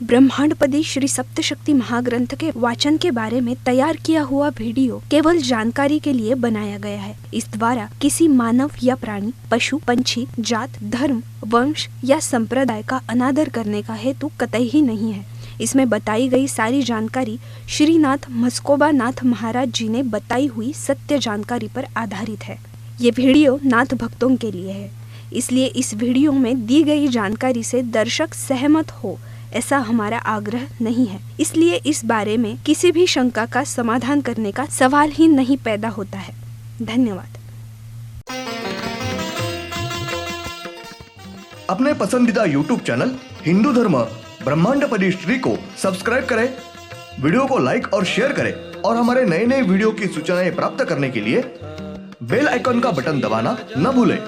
ब्रह्मांडपदी श्री सप्तशक्ति महाग्रंथ के वाचन के बारे में तैयार किया हुआ वीडियो केवल जानकारी के लिए बनाया गया है। इस द्वारा किसी मानव या प्राणी, पशु, पंछी, जात, धर्म, वंश या संप्रदाय का अनादर करने का हेतु कतई ही नहीं है। इसमें बताई गई सारी जानकारी श्रीनाथ मस्कोबा नाथ महाराज जी ने बताई हुई सत्य जानकारी पर आधारित है। ये वीडियो नाथ भक्तों के लिए है, इसलिए इस वीडियो में दी गई जानकारी से दर्शक सहमत हो ऐसा हमारा आग्रह नहीं है। इसलिए इस बारे में किसी भी शंका का समाधान करने का सवाल ही नहीं पैदा होता है। धन्यवाद। अपने पसंदीदा YouTube चैनल हिंदू धर्म ब्रह्मांडपदी श्री को सब्सक्राइब करें, वीडियो को लाइक और शेयर करें और हमारे नए नए वीडियो की सूचनाएं प्राप्त करने के लिए बेल आइकन का बटन दबाना न भूलें।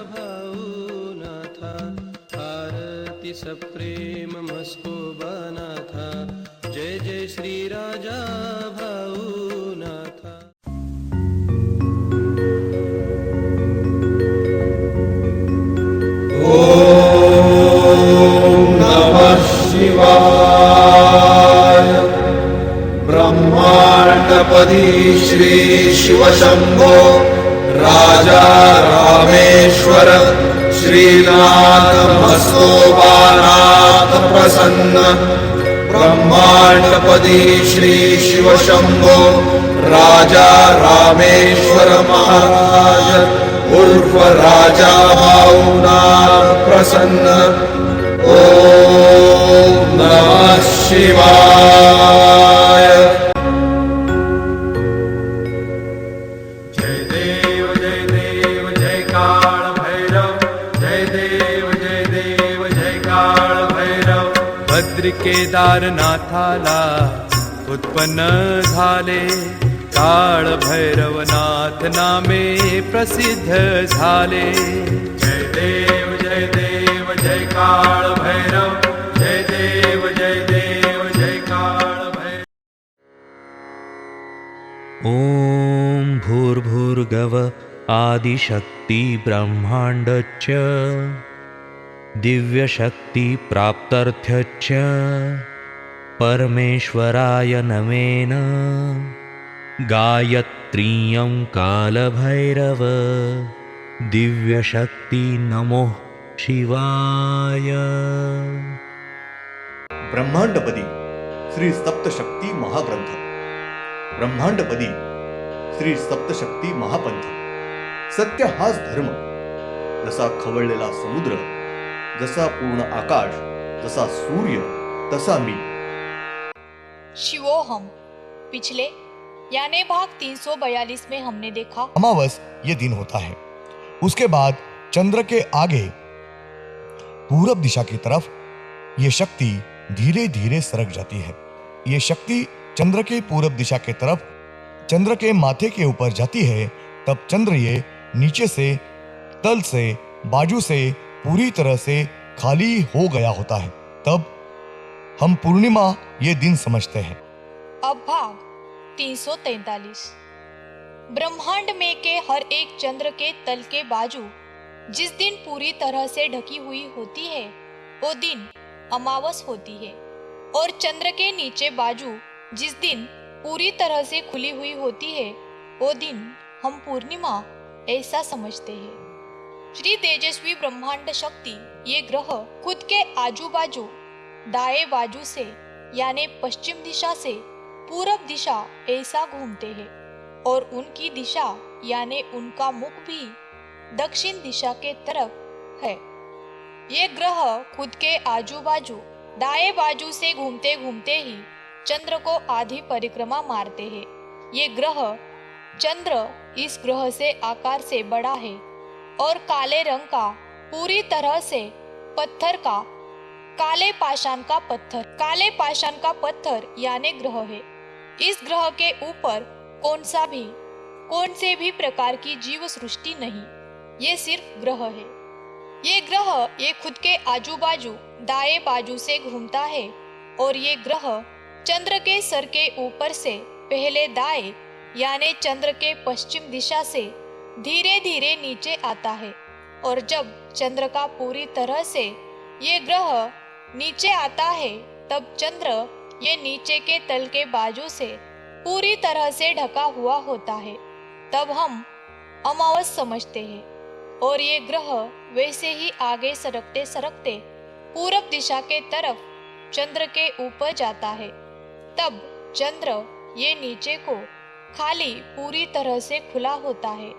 प्रेम मस्कोबा नाथा, जय जय श्री राजा भाऊ नाथा। ओम नमः शिवाय। ब्रह्मांडपदी श्री शिव शंभो राजा रामेश्वर श्रीनाथ मस्कोबानाथ प्रसन्न। ब्रह्मांडपदी श्री शिव शंभो राजा रामेश्वर महाराज उर्फ राजा भाऊनाथ प्रसन्न। ओम नमः शिवाय। जय देव जय देव जय काल भैरव, जय देव जय काल भैरव। भद्र केदारनाथाला उत्पन्न झाले, काळ भैरवनाथ नामे प्रसिद्ध झाले। जय देव जय काल भैरव, जय देव जय काल भैरव। ओम भूर्भुर्गव आदिशक्ति ब्रह्मांडच्च दिव्यशक्ति प्राप्त्यर्थ्यच्च परमेश्वराय नमेन। गायत्रीयं कालभैरव दिव्यशक्ति नमो शिवाय। ब्रह्मांडपदी श्री सप्तशक्ती महाग्रंथ, ब्रह्मांडपदी श्री सप्तशक्ती महापंथ। सत्य हाच धर्म, जसा खवळलेला समुद्र, जसा पूर्ण आकाश, जसा सूर्य, तसा मी। शिवोहम। पिछले यानी भाग 342 में हमने देखा अमावस ये दिन होता है। उसके बाद चंद्र के आगे पूरब दिशा की तरफ ये शक्ति धीरे धीरे सरक जाती है। ये शक्ति चंद्र के पूरब दिशा के तरफ चंद्र के माथे के ऊपर जाती है। तब चंद्र ये नीचे से, तल से, बाजू से पूरी तरह से खाली हो गया होता है। तब हम पूर्णिमा ये दिन समझते हैं। अब भाग 343। ब्रह्मांड में के हर एक चंद्र के तल के बाजू जिस दिन पूरी तरह से ढकी हुई होती है वो दिन अमावस होती है, और चंद्र के नीचे बाजू जिस दिन पूरी तरह से खुली हुई होती है वो दिन हम पूर्णिमा ऐसा समझते हैं। श्री तेजस्वी ब्रह्मांड शक्ति ये ग्रह खुद के आजू बाजू दाएं बाजू से यानी पश्चिम दिशा से पूरब दिशा ऐसा घूमते हैं, और उनकी दिशा यानी उनका मुख भी दक्षिण दिशा के तरफ है। ये ग्रह खुद के आजू बाजू दाएं बाजू से घूमते घूमते ही चंद्र को आधी परिक्रमा मारते हैं। ये ग्रह चंद्र इस ग्रह से आकार से बड़ा है और काले रंग का, पूरी तरह से पत्थर का, काले पाषाण का पत्थर यानी ग्रह है। इस ग्रह के ऊपर कौन से भी प्रकार की जीव सृष्टि नहीं, ये सिर्फ ग्रह है। ये ग्रह ये खुद के आजू बाजू दाएं बाजू से घूमता है, और ये ग्रह चंद्र के सर के ऊपर से पहले दाएं यानी चंद्र के पश्चिम दिशा से धीरे धीरे नीचे आता है, और जब चंद्र का पूरी तरह से ये ग्रह नीचे आता है तब चंद्र ये नीचे के तल के बाजू से पूरी तरह से ढका हुआ होता है, तब हम अमावस समझते हैं। और ये ग्रह वैसे ही आगे सरकते सरकते पूरब दिशा के तरफ चंद्र के ऊपर जाता है, तब चंद्र ये नीचे को खाली पूरी तरह से खुला होता है,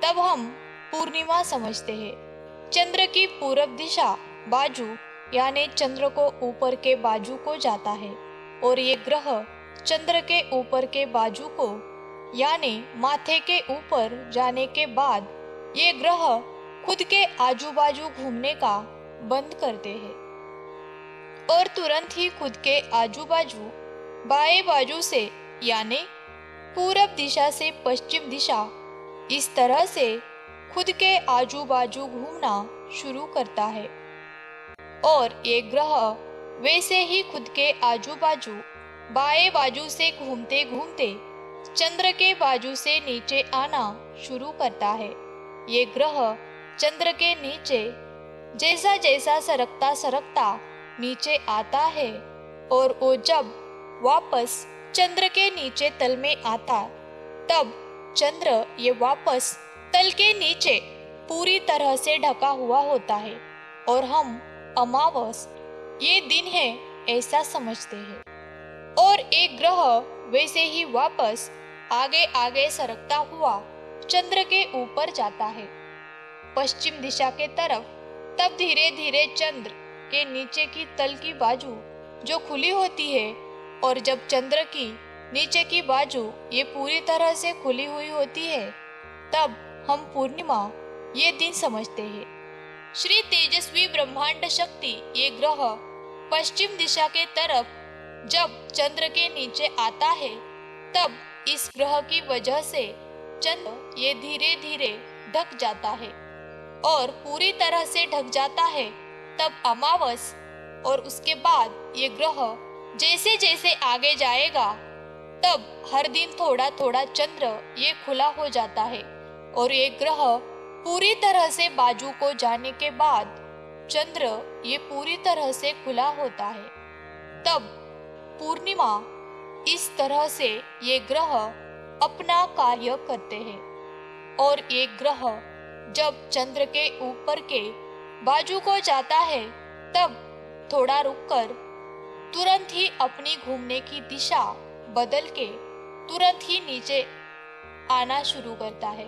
तब हम पूर्णिमा समझते हैं। चंद्र की पूरब दिशा बाजू यानी चंद्र को ऊपर के बाजू को जाता है, और ये ग्रह चंद्र के ऊपर के बाजू को यानी माथे के ऊपर जाने के बाद ये ग्रह खुद के आजू बाजू घूमने का बंद करते हैं और तुरंत ही खुद के आजू बाजू बाएं बाजू से यानी पूरब दिशा से पश्चिम दिशा इस तरह से खुद के आजू बाजू घूमना शुरू करता है। और ये ग्रह वैसे ही खुद के आजू बाजू बाएं बाजू से घूमते घूमते चंद्र के बाजू से नीचे आना शुरू करता है। ये ग्रह चंद्र के नीचे जैसा जैसा सरकता सरकता नीचे आता है, और वो जब वापस चंद्र के नीचे तल में आता, तब चंद्र ये वापस तल के नीचे पूरी तरह से ढका हुआ होता है, और हम अमावस ये दिन है ऐसा समझते हैं। और एक ग्रह वैसे ही वापस आगे आगे सरकता हुआ चंद्र के ऊपर जाता है पश्चिम दिशा के तरफ, तब धीरे धीरे चंद्र के नीचे की तल की बाजू जो खुली होती है, और जब चंद्र की नीचे की बाजू ये पूरी तरह से खुली हुई होती है, तब हम पूर्णिमा ये दिन समझते हैं। श्री तेजस्वी ब्रह्मांड शक्ति ये ग्रह पश्चिम दिशा के तरफ जब चंद्र के नीचे आता है, तब इस ग्रह की वजह से चंद्र ये धीरे धीरे ढक जाता है, और पूरी तरह से ढक जाता है तब अमावस, और उसके बाद ये ग्रह जैसे जैसे आगे जाएगा तब हर दिन थोड़ा थोड़ा चंद्र ये खुला हो जाता है, और ये ग्रह पूरी तरह से बाजू को जाने के बाद चंद्र ये पूरी तरह से खुला होता है, तब पूर्णिमा इस तरह से ये ग्रह अपना कार्य करते हैं। और ये ग्रह जब चंद्र के ऊपर के बाजू को जाता है, तब थोड़ा रुककर तुरंत ही अपनी घूमने की दिशा बदल के तुरंत ही नीचे आना शुरू करता है।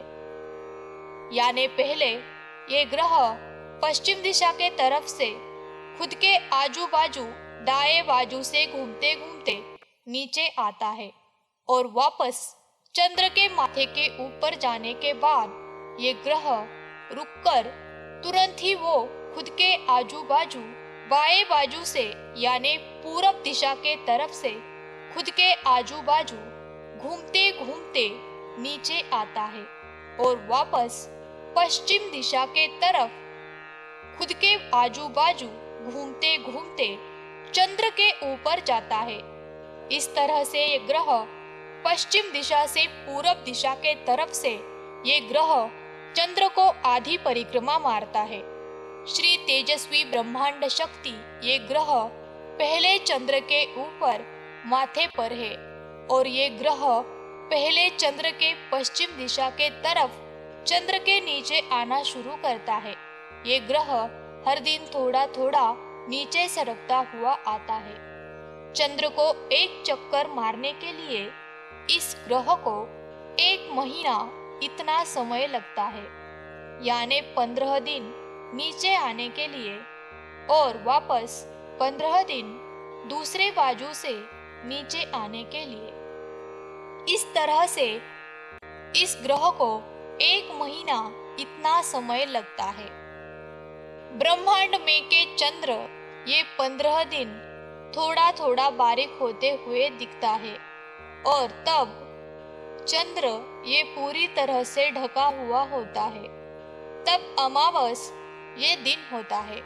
यानी पहले ये ग्रह पश्चिम दिशा के तरफ से खुद के आजू बाजू दाएं बाजू से घूमते घूमते नीचे आता है, और वापस चंद्र के माथे के ऊपर जाने के बाद ये ग्रह रुककर तुरंत ही वो खुद के आजू बाजू बाएं बाजू से यानी पूरब दिशा के तरफ से खुद के आजू बाजू घूमते घूमते नीचे आता है, और वापस पश्चिम दिशा के तरफ खुद के आजू बाजू घूमते घूमते चंद्र के ऊपर जाता है। इस तरह से ये ग्रह पश्चिम दिशा से पूरब दिशा के तरफ से ये ग्रह चंद्र को आधी परिक्रमा मारता है। श्री तेजस्वी ब्रह्मांड शक्ति ये ग्रह पहले चंद्र के ऊपर माथे पर है, और ये ग्रह पहले चंद्र के पश्चिम दिशा के तरफ चंद्र के नीचे आना शुरू करता है। ये ग्रह हर दिन थोड़ा थोड़ा नीचे सरकता हुआ आता है। चंद्र को एक चक्कर मारने के लिए इस ग्रह को 1 महीना इतना समय लगता है, यानी 15 दिन नीचे आने के लिए, और वापस 15 दिन दूसरे बाजू से नीचे आने के लिए। इस तरह से इस ग्रह को 1 महीना इतना समय लगता है। ब्रह्मांड में के चंद्र ये 15 दिन थोड़ा थोड़ा बारीक होते हुए दिखता है, और तब चंद्र ये पूरी तरह से ढका हुआ होता है। तब अमावस ये दिन होता है,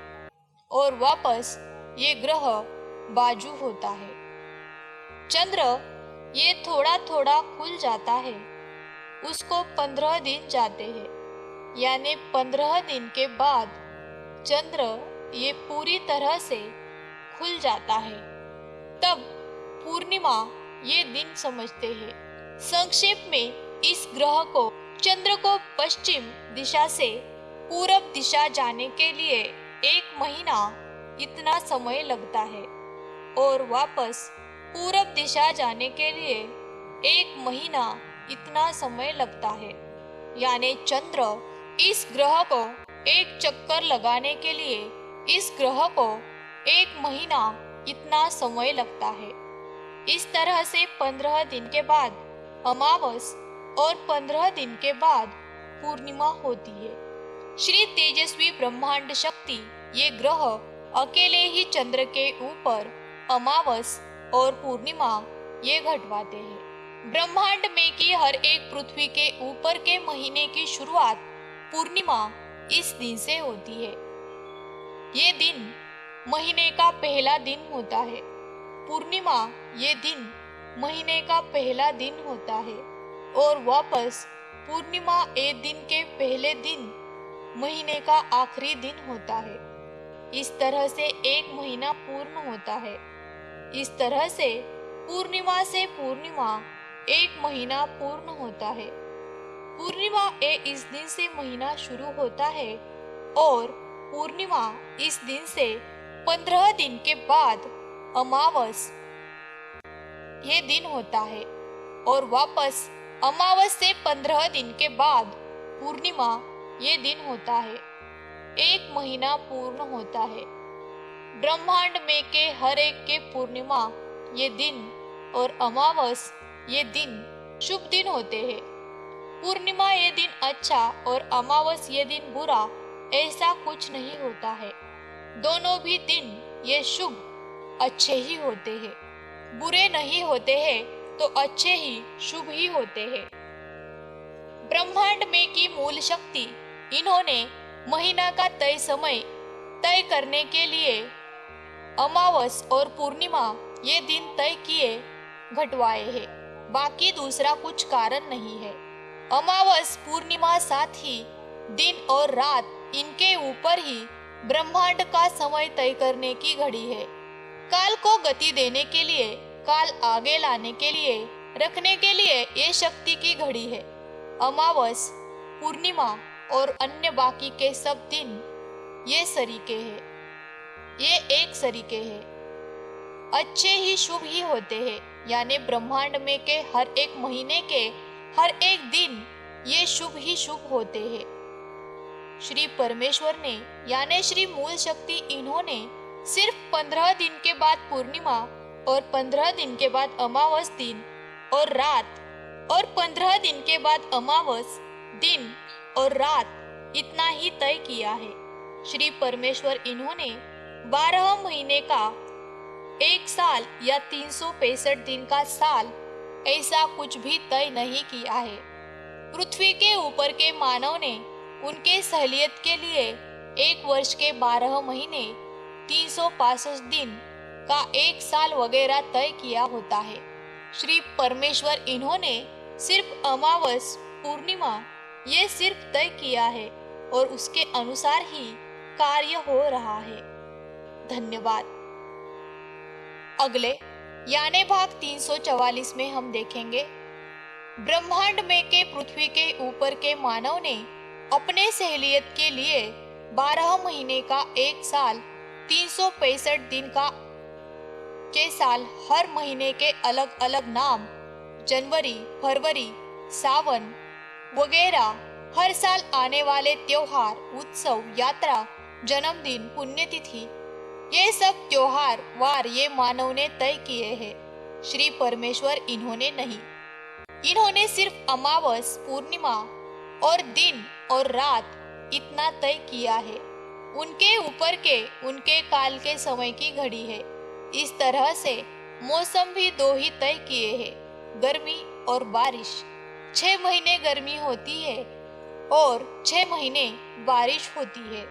और वापस ये ग्रह बाजू होता है। चंद्र ये थोड़ा थोड़ा खुल जाता है, उसको 15 दिन जाते हैं, यानी 15 दिन के बाद चंद्र ये पूरी तरह से खुल जाता है, मतलब पूर्णिमा ये दिन समझते हैं। संक्षेप में इस ग्रह को चंद्र को पश्चिम दिशा से पूरब दिशा जाने के लिए 1 महीना इतना समय लगता है और वापस पूरब दिशा जाने के लिए 1 महीना इतना समय लगता है। यानी चंद्र इस ग्रह को एक चक्कर लगाने के लिए इस ग्रह को 1 महीना इतना समय लगता है। इस तरह से 15 दिन के बाद अमावस और 15 दिन के बाद पूर्णिमा होती है। श्री तेजस्वी ब्रह्मांड शक्ति ये ग्रह अकेले ही चंद्र के ऊपर अमावस और पूर्णिमा ये घटवाते हैं। ब्रह्मांड में की हर एक पृथ्वी के ऊपर के महीने की शुरुआत पूर्णिमा इस दिन से होती है। ये दिन महीने का पहला दिन होता है। पूर्णिमा ये दिन महीने का पहला दिन होता है और वापस पूर्णिमा ये दिन के पहले दिन महीने का आखिरी दिन होता है। इस तरह से 1 महीना पूर्ण होता है। इस तरह से पूर्णिमा 1 महीना पूर्ण होता है। पूर्णिमा इस दिन से महीना शुरू होता है और पूर्णिमा इस दिन से 15 दिन के बाद अमावस ये दिन होता है और वापस अमावस से 15 दिन के बाद पूर्णिमा ये दिन होता है। 1 महीना पूर्ण होता है। ब्रह्मांड में के हर एक के पूर्णिमा ये दिन और अमावस ये दिन शुभ दिन होते हैं। पूर्णिमा ये दिन अच्छा और अमावस ये दिन बुरा ऐसा कुछ नहीं होता है। दोनों भी दिन ये शुभ अच्छे ही होते हैं। बुरे नहीं होते हैं तो अच्छे ही शुभ ही होते हैं। ब्रह्मांड में की मूल शक्ति इन्होंने महीना का तय समय तय करने के लिए अमावस और पूर्णिमा ये दिन तय किए घटवाए हैं। बाकी दूसरा कुछ कारण नहीं है। अमावस पूर्णिमा साथ ही दिन और रात इनके ऊपर ही ब्रह्मांड का समय तय करने की घड़ी है। काल को गति देने के लिए, काल आगे लाने के लिए, रखने के लिए ये शक्ति की घड़ी है। अमावस, पूर्णिमा और अन्य बाकी के सब दिन ये सरीके हैं। ये एक सरीके हैं। अच्छे ही शुभ ही होते हैं। यानी ब्रह्मांड में के हर एक महीने के हर एक दिन ये शुभ ही शुभ होते हैं। श्री परमेश्वर ने यानी श्री मूल शक्ति इन्होंने सिर्फ 15 दिन के बाद पूर्णिमा और 15 दिन के बाद अमावस दिन और रात और 15 दिन के बाद अमावस दिन और रात इतना ही तय किया है। श्री परमेश्वर इन्होंने 12 महीने का 1 साल या 365 दिन का साल ऐसा कुछ भी तय नहीं किया है। पृथ्वी के ऊपर के मानव ने उनके सहूलियत के लिए 1 वर्ष के 12 महीने 365 दिन का 1 साल वगैरह तय किया होता है। श्री परमेश्वर इन्होंने सिर्फ अमावस, पूर्णिमा ये सिर्फ तय किया है और उसके अनुसार ही कार्य हो रहा है। धन्यवाद। अगले यानी भाग 344 में हम देखेंगे ब्रह्मांड में के पृथ्वी के ऊपर के मानव ने अपने सहूलियत के लिए 12 महीने का 1 साल 365 दिन का के साल हर महीने के अलग अलग नाम जनवरी, फरवरी, सावन वगैरह हर साल आने वाले त्योहार, उत्सव, यात्रा, जन्मदिन, पुण्यतिथि ये सब त्योहार वार ये मानव ने तय किए हैं। श्री परमेश्वर इन्होंने नहीं। इन्होंने सिर्फ अमावस, पूर्णिमा और दिन और रात इतना तय किया है। उनके ऊपर के उनके काल के समय की घड़ी है। इस तरह से मौसम भी 2 ही तय किए हैं, गर्मी और बारिश। 6 महीने गर्मी होती है और 6 महीने बारिश होती है।